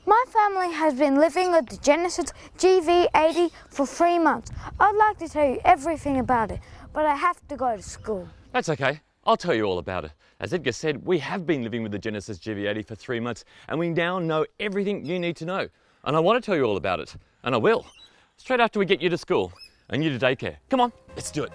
My family has been living with the Genesis GV80 for 3 months. I'd like to tell you everything about it, but I have to go to school. That's okay, I'll tell you all about it. As Edgar said, we have been living with the Genesis GV80 for 3 months and we now know everything you need to know. And I want to tell you all about it, and I will, straight after we get you to school and you to daycare. Come on, let's do it.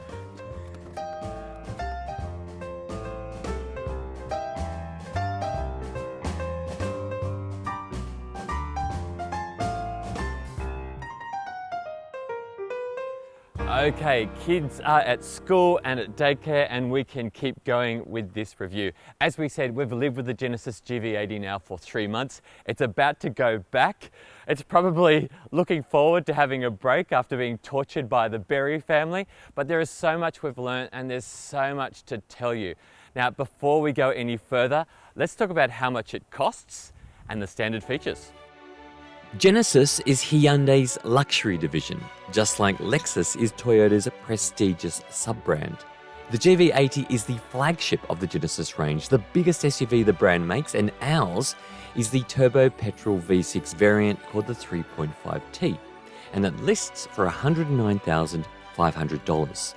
Okay, kids are at school and at daycare and we can keep going with this review. As we said, we've lived with the Genesis GV80 now for 3 months. It's about to go back. It's probably looking forward to having a break after being tortured by the Berry family, but there is so much we've learned and there's so much to tell you. Now, before we go any further, let's talk about how much it costs and the standard features. Genesis is Hyundai's luxury division, just like Lexus is Toyota's prestigious sub-brand. The GV80 is the flagship of the Genesis range, the biggest SUV the brand makes, and ours is the turbo petrol V6 variant called the 3.5T, and it lists for $109,500.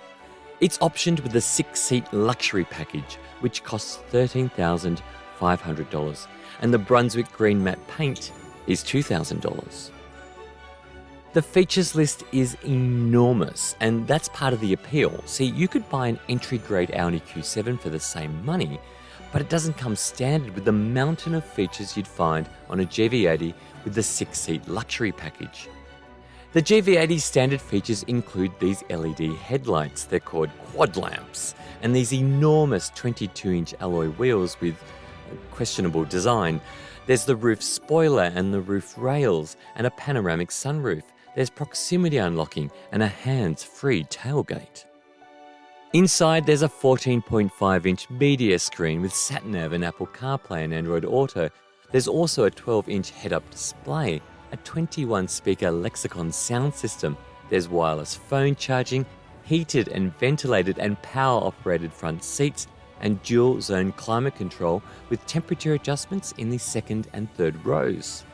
It's optioned with the 6-seat luxury package, which costs $13,500, and the Brunswick green matte paint is $2,000. The features list is enormous, and that's part of the appeal. See, you could buy an entry-grade Audi Q7 for the same money, but it doesn't come standard with the mountain of features you'd find on a GV80 with the 6-seat luxury package. The GV80's standard features include these LED headlights, they're called quad lamps, and these enormous 22-inch alloy wheels with questionable design. There's the roof spoiler and the roof rails and a panoramic sunroof. There's proximity unlocking and a hands-free tailgate. Inside there's a 14.5-inch media screen with sat-nav and Apple CarPlay and Android Auto. There's also a 12-inch head-up display, a 21-speaker Lexicon sound system. There's wireless phone charging, heated and ventilated and power-operated front seats, and dual-zone climate control with temperature adjustments in the second and third rows.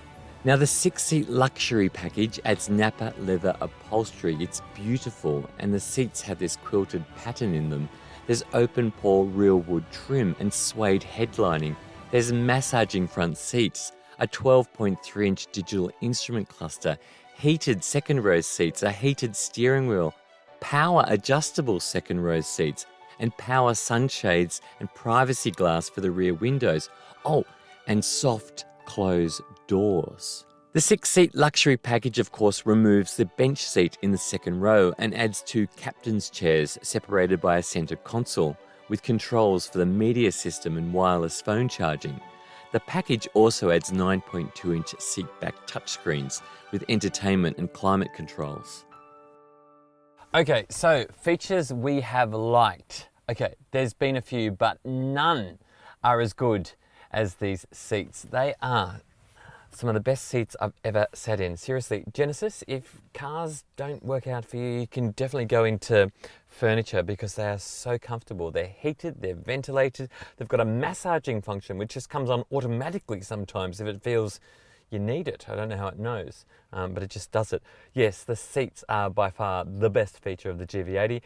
Now, the 6-seat luxury package adds Napa leather upholstery. It's beautiful, and the seats have this quilted pattern in them. There's open-pore real wood trim and suede headlining. There's massaging front seats, a 12.3-inch digital instrument cluster, heated second-row seats, a heated steering wheel, power-adjustable second-row seats, and power sunshades and privacy glass for the rear windows. Oh, and soft close doors. The 6-seat luxury package, of course, removes the bench seat in the second row and adds 2 captain's chairs separated by a centre console with controls for the media system and wireless phone charging. The package also adds 9.2-inch seat-back touchscreens with entertainment and climate controls. Okay, so features we have liked. Okay, there's been a few, but none are as good as these seats. They are some of the best seats I've ever sat in. Seriously, Genesis, if cars don't work out for you, you can definitely go into furniture because they are so comfortable. They're heated, they're ventilated, they've got a massaging function which just comes on automatically sometimes if it feels you need it. I don't know how it knows, but it just does it. Yes, the seats are by far the best feature of the GV80,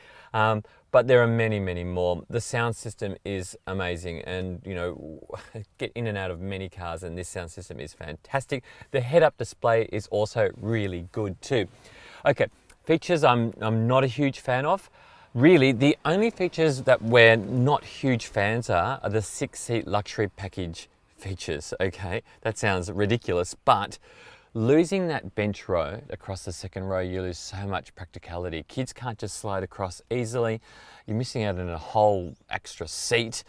but there are many, many more. The sound system is amazing, and you know, get in and out of many cars and this sound system is fantastic. The head-up display is also really good too. Okay, features I'm not a huge fan of. Really, the only features that we're not huge fans are the 6-seat luxury package features. Okay, that sounds ridiculous, but losing that bench row across the second row, you lose so much practicality. Kids can't just slide across easily. You're missing out on a whole extra seat,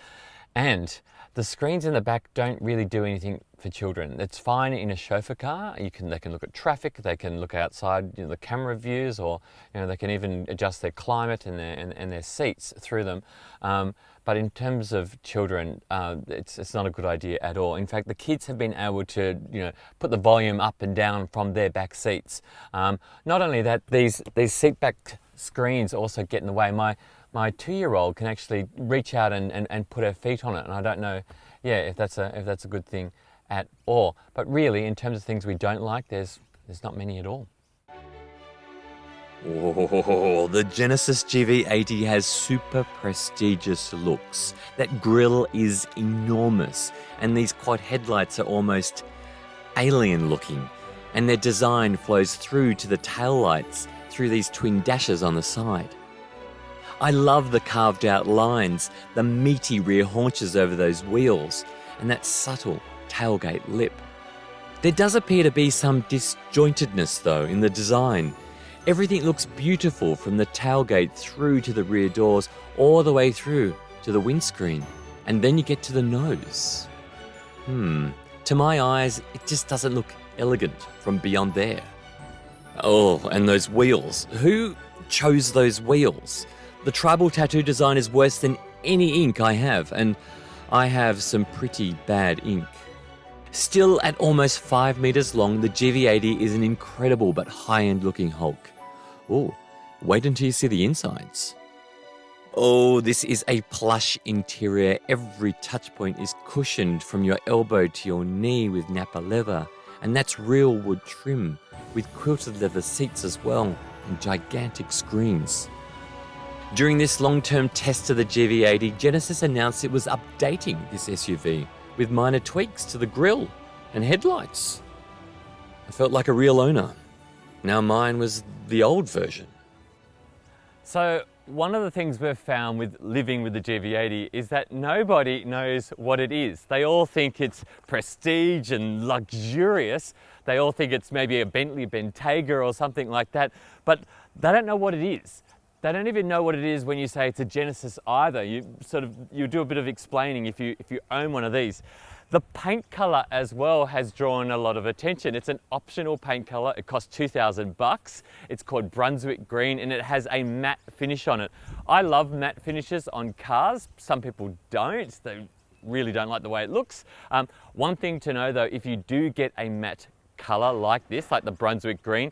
and the screens in the back don't really do anything for children. It's fine in a chauffeur car. They can look at traffic, they can look outside, the camera views, or they can even adjust their climate and their seats through them. But in terms of children, it's not a good idea at all. In fact, the kids have been able to put the volume up and down from their back seats. Not only that, these seat back screens also get in the way. My 2-year-old can actually reach out and put her feet on it, and I don't know, if that's a good thing at all. But really, in terms of things we don't like, there's not many at all. Oh, the Genesis GV80 has super prestigious looks. That grille is enormous, and these quad headlights are almost alien looking, and their design flows through to the taillights through these twin dashes on the side. I love the carved out lines, the meaty rear haunches over those wheels, and that subtle tailgate lip. There does appear to be some disjointedness though in the design. Everything looks beautiful from the tailgate through to the rear doors, all the way through to the windscreen, and then you get to the nose. To my eyes, it just doesn't look elegant from beyond there. Oh, and those wheels. Who chose those wheels? The tribal tattoo design is worse than any ink I have, and I have some pretty bad ink. Still, at almost 5 meters long, the GV80 is an incredible but high-end looking Hulk. Oh, wait until you see the insides. Oh, this is a plush interior. Every touch point is cushioned from your elbow to your knee with Napa leather, and that's real wood trim with quilted leather seats as well, and gigantic screens. During this long-term test of the GV80, Genesis announced it was updating this SUV with minor tweaks to the grille and headlights. I felt like a real owner. Now mine was the old version. So one of the things we've found with living with the GV80 is that nobody knows what it is. They all think it's prestige and luxurious. They all think it's maybe a Bentley Bentayga or something like that, but they don't know what it is. They don't even know what it is when you say it's a Genesis either. You do a bit of explaining if you own one of these. The paint color as well has drawn a lot of attention. It's an optional paint color. It costs $2,000. It's called Brunswick Green, and it has a matte finish on it. I love matte finishes on cars. Some people don't. They really don't like the way it looks. One thing to know though, if you do get a matte color like this, like the Brunswick Green,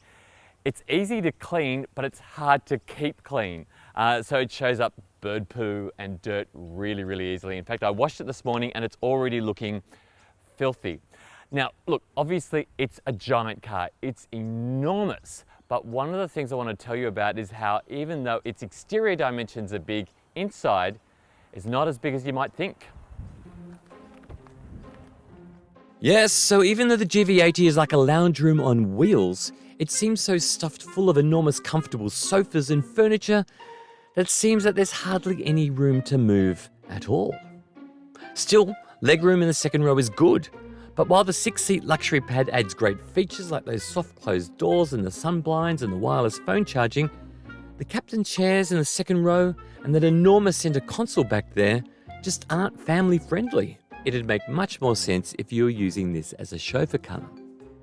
it's easy to clean, but it's hard to keep clean. So it shows up bird poo and dirt really, really easily. In fact, I washed it this morning and it's already looking filthy. Now, look, obviously it's a giant car. It's enormous. But one of the things I want to tell you about is how even though its exterior dimensions are big, inside is not as big as you might think. Yes, so even though the GV80 is like a lounge room on wheels, it seems so stuffed full of enormous comfortable sofas and furniture that it seems that there's hardly any room to move at all. Still, legroom in the second row is good, but while the 6-seat luxury pad adds great features like those soft closed doors and the sun blinds and the wireless phone charging, the captain chairs in the second row and that enormous center console back there just aren't family friendly. It'd make much more sense if you were using this as a chauffeur car.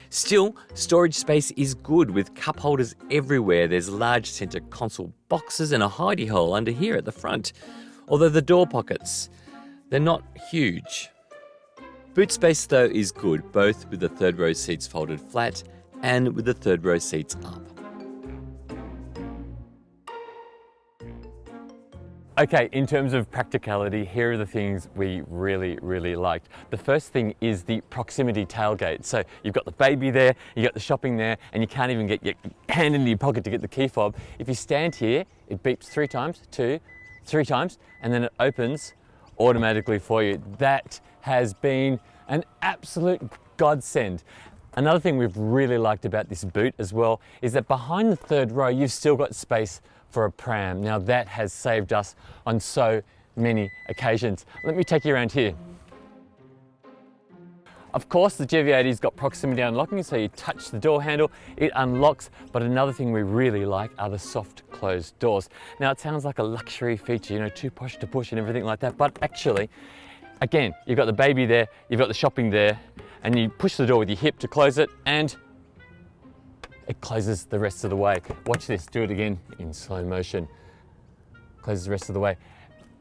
Still, storage space is good with cup holders everywhere. There's large center console boxes and a hidey hole under here at the front. Although the door pockets, they're not huge. Boot space though is good, both with the third row seats folded flat and with the third row seats up. Okay, in terms of practicality, here are the things we really, really liked. The first thing is the proximity tailgate. So you've got the baby there, you've got the shopping there, and you can't even get your hand into your pocket to get the key fob. If you stand here, it beeps 3 times, 2, 3 times, and then it opens automatically for you. That has been an absolute godsend. Another thing we've really liked about this boot as well is that behind the third row, you've still got space for a pram. Now that has saved us on so many occasions. Let me take you around here. Of course, the GV80's got proximity unlocking, so you touch the door handle, it unlocks, but another thing we really like are the soft closed doors. Now it sounds like a luxury feature, you know, too posh to push and everything like that, but actually, again, you've got the baby there, you've got the shopping there, and you push the door with your hip to close it, and it closes the rest of the way. Watch this, do it again in slow motion. Closes the rest of the way.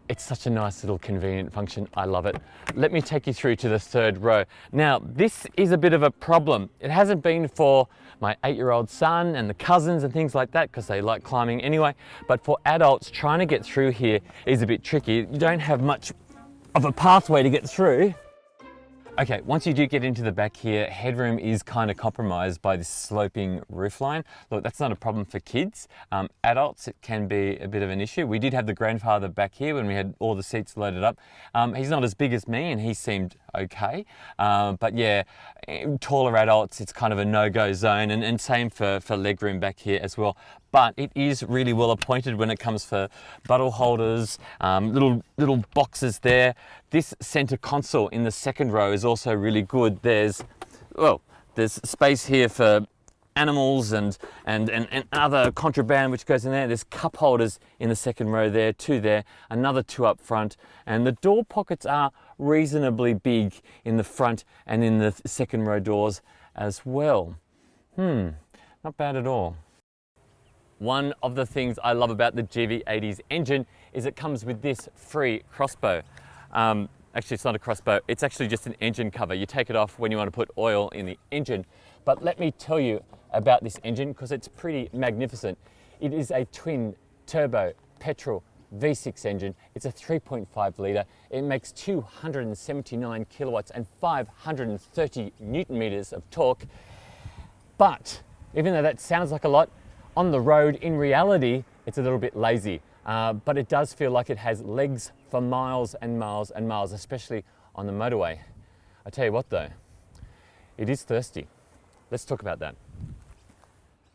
It's such a nice little convenient function, I love it. Let me take you through to the third row. Now, this is a bit of a problem. It hasn't been for my 8-year-old son and the cousins and things like that, because they like climbing anyway, but for adults, trying to get through here is a bit tricky. You don't have much of a pathway to get through. Okay, once you do get into the back here, headroom is kind of compromised by this sloping roofline. Look, that's not a problem for kids. Adults, it can be a bit of an issue. We did have the grandfather back here when we had all the seats loaded up. He's not as big as me and he seemed okay. But yeah, taller adults, it's kind of a no-go zone, and same for legroom back here as well. But it is really well appointed when it comes for bottle holders, little boxes there. This center console in the second row is also really good. There's space here for animals and other contraband which goes in there. There's cup holders in the second row there, two there, another two up front, and the door pockets are reasonably big in the front and in the second row doors as well. Not bad at all. One of the things I love about the GV80's engine is it comes with this free crossbow. Actually, it's not a crossbow, it's actually just an engine cover. You take it off when you want to put oil in the engine. But let me tell you about this engine because it's pretty magnificent. It is a twin turbo petrol V6 engine. It's a 3.5 litre. It makes 279 kilowatts and 530 newton meters of torque. But even though that sounds like a lot, on the road, in reality, it's a little bit lazy, but it does feel like it has legs for miles and miles and miles, especially on the motorway. I tell you what though, it is thirsty. Let's talk about that.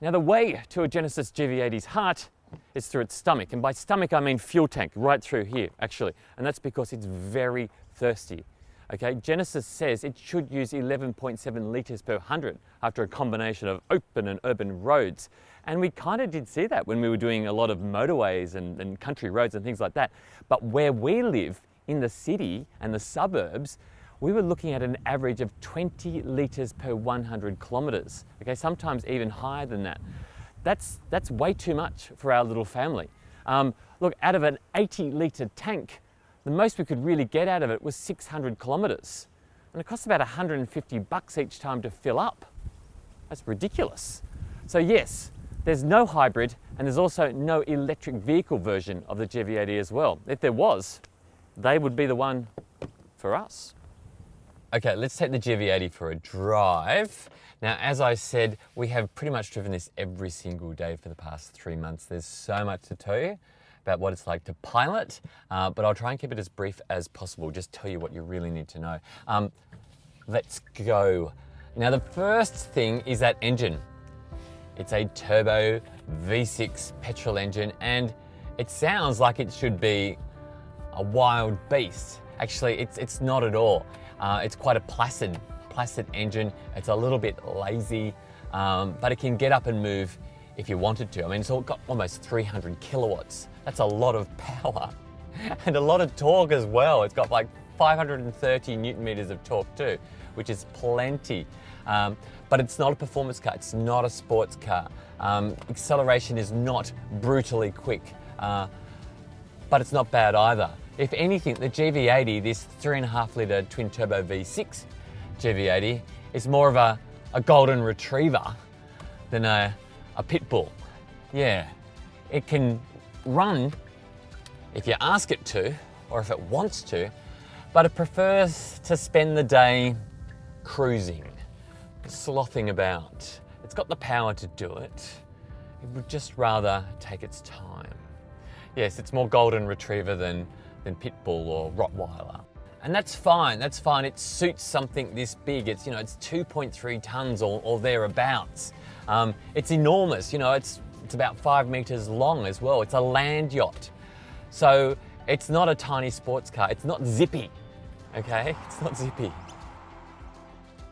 Now, the way to a Genesis GV80's heart is through its stomach, and by stomach I mean fuel tank, right through here actually, and that's because it's very thirsty. Okay, Genesis says it should use 11.7 litres per 100 after a combination of open and urban roads. And we kind of did see that when we were doing a lot of motorways and country roads and things like that. But where we live in the city and the suburbs, we were looking at an average of 20 litres per 100 kilometres. Okay, sometimes even higher than that. That's way too much for our little family. Look, out of an 80 litre tank, the most we could really get out of it was 600 kilometres. And it costs about $150 each time to fill up. That's ridiculous. So yes, there's no hybrid and there's also no electric vehicle version of the GV80 as well. If there was, they would be the one for us. Okay, let's take the GV80 for a drive. Now, as I said, we have pretty much driven this every single day for the past 3 months. There's so much to tell you about what it's like to pilot, but I'll try and keep it as brief as possible, just tell you what you really need to know. Let's go. Now, the first thing is that engine. It's a turbo V6 petrol engine, and it sounds like it should be a wild beast. Actually, it's not at all. It's quite a placid engine. It's a little bit lazy, but it can get up and move if you wanted to. I mean, it's got almost 300 kilowatts. That's a lot of power and a lot of torque as well. It's got like 530 newton meters of torque too, which is plenty. But it's not a performance car. It's not a sports car. Acceleration is not brutally quick, but it's not bad either. If anything, the GV80, this 3.5 litre twin turbo V6 GV80, is more of a golden retriever than a pit bull. Yeah, it can run if you ask it to, or if it wants to, but it prefers to spend the day cruising, slothing about. It's got the power to do it. It would just rather take its time. Yes, it's more golden retriever than pit bull or Rottweiler. And that's fine, It suits something this big. It's 2.3 tons or thereabouts. It's enormous, it's about 5 meters long as well. It's a land yacht. So it's not a tiny sports car. It's not zippy, okay? It's not zippy.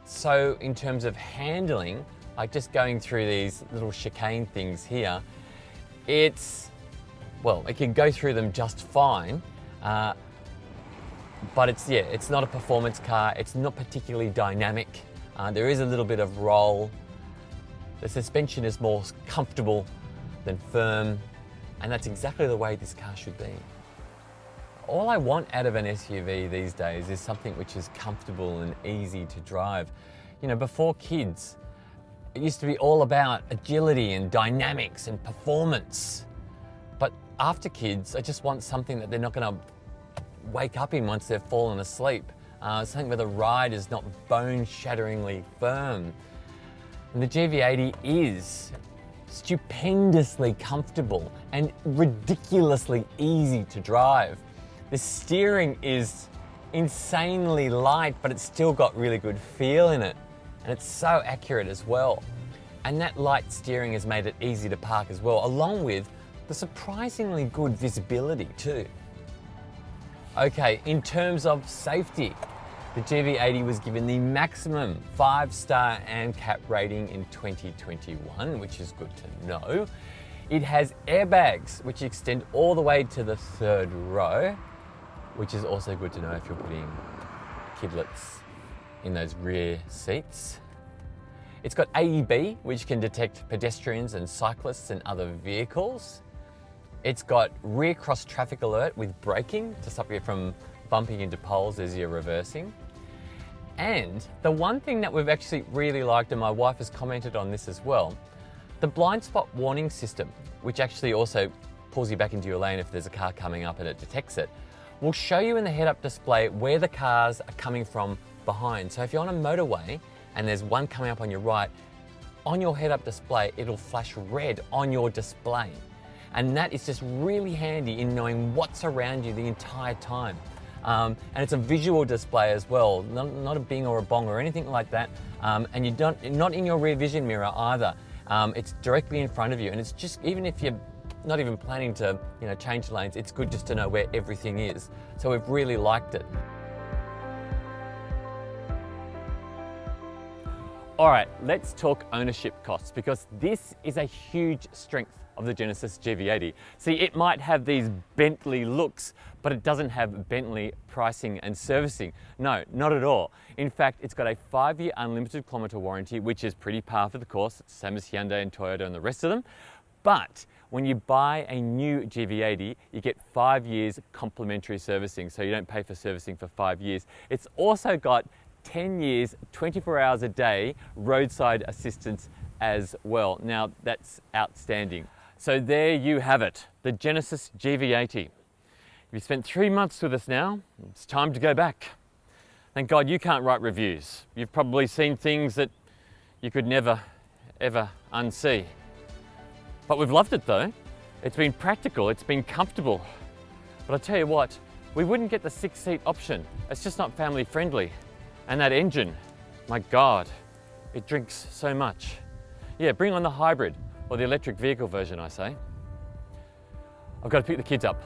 So in terms of handling, like just going through these little chicane things here, it can go through them just fine. But it's not a performance car. It's not particularly dynamic. There is a little bit of roll. The suspension is more comfortable than firm, and that's exactly the way this car should be. All I want out of an SUV these days is something which is comfortable and easy to drive. Before kids, it used to be all about agility and dynamics and performance. But after kids, I just want something that they're not going to wake up in once they've fallen asleep. something where the ride is not bone-shatteringly firm. And the GV80 is stupendously comfortable and ridiculously easy to drive. The steering is insanely light, but it's still got really good feel in it. And it's so accurate as well. And that light steering has made it easy to park as well, along with the surprisingly good visibility too. Okay, in terms of safety, the GV80 was given the maximum 5-star ANCAP rating in 2021, which is good to know. It has airbags, which extend all the way to the 3rd row, which is also good to know if you're putting kidlets in those rear seats. It's got AEB, which can detect pedestrians and cyclists and other vehicles. It's got rear cross traffic alert with braking to stop you from bumping into poles as you're reversing. And the one thing that we've actually really liked, and my wife has commented on this as well, the blind spot warning system, which actually also pulls you back into your lane if there's a car coming up and it detects it, will show you in the head-up display where the cars are coming from behind. So if you're on a motorway and there's one coming up on your right, on your head-up display, it'll flash red on your display. And that is just really handy in knowing what's around you the entire time. And it's a visual display as well, not a bing or a bong or anything like that. And you're not in your rear vision mirror either. It's directly in front of you, and it's just, even if you're not even planning to change lanes, it's good just to know where everything is. So we've really liked it. All right, let's talk ownership costs, because this is a huge strength of the Genesis GV80. See, it might have these Bentley looks, but it doesn't have Bentley pricing and servicing. No, not at all. In fact, it's got a 5-year unlimited kilometre warranty, which is pretty par for the course. It's the same as Hyundai and Toyota and the rest of them. But when you buy a new GV80, you get 5 years complimentary servicing, so you don't pay for servicing for 5 years. It's also got 10 years, 24 hours a day roadside assistance as well. Now, that's outstanding. So there you have it, the Genesis GV80. You've spent 3 months with us now, it's time to go back. Thank God you can't write reviews. You've probably seen things that you could never, ever unsee. But we've loved it though. It's been practical, it's been comfortable. But I tell you what, we wouldn't get the 6-seat option. It's just not family friendly. And that engine, my God, it drinks so much. Yeah, bring on the hybrid, or the electric vehicle version, I say. I've got to pick the kids up.